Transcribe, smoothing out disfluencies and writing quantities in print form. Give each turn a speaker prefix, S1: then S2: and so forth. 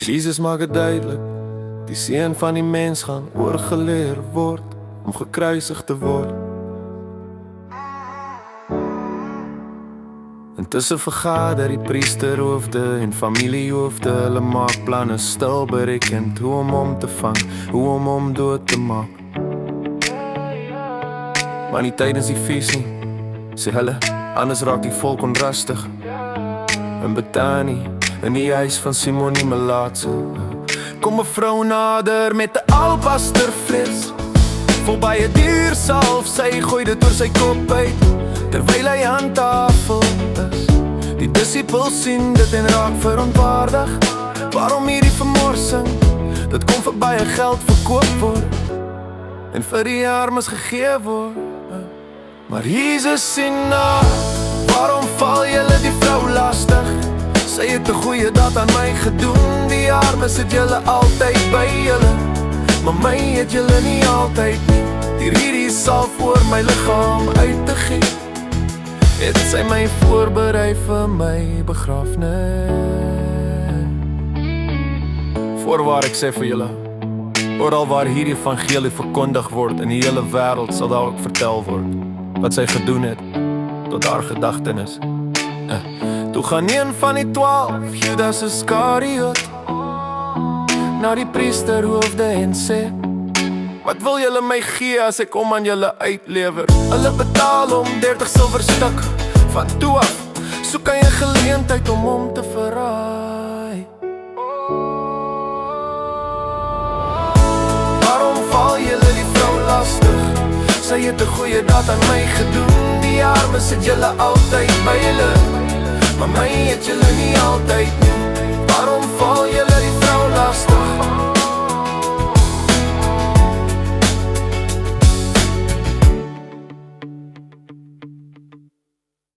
S1: Jesus maak het duidelik, die seun van die mens gaan oorgeleer word om gekruisig te word. Intussen vergader die priesterhoofde en familiehoofde, hulle maak planne stil berekend, hoe om hom te vang, hoe om hom dood te maak. Maar nie tydens die fees nie, sê hulle, anders raak die volk onrustig. In Betanie, in die huis van Simon die Melaatse, kom 'n vrou nader met 'n albasterfles vol baie duur salf, sy gooi dit oor sy kop uit terwyl hy aan tafel is. Die disippels sien dit en raak verontwaardig. Waarom hierdie vermorsing? Dit kom vir baie geld verkoop word en vir die armes gegee word. Maar Jesus sien na, waarom val julle die vrou lastig? Sy het 'n goeie daad aan my gedoen. Die armes het julle altyd by julle, maar my het julle nie altyd nie. Deur hierdie salf oor my liggaam uit te gee, het sy my voorberei vir my begrafnis. Voorwaar ek sê vir julle, oral waar hierdie evangelie verkondig word in die hele wêreld, sal daar ook vertel word wat sy gedoen het tot haar gedagtenis. Toe gaan een van die 12, Judas Iskariot, na die priesterhoofde en sê: wat wil julle my gee as ek hom aan julle uitlewer? Hulle betaal hom 30 silverstuk. Van toe af soek hy 'n geleentheid om hom te verraai. Waarom val julle die vrou lastig? Sy het 'n goeie daad aan my gedoen. Die armes het julle altyd by julle, maar my het julle nie altyd nie. Waarom val julle die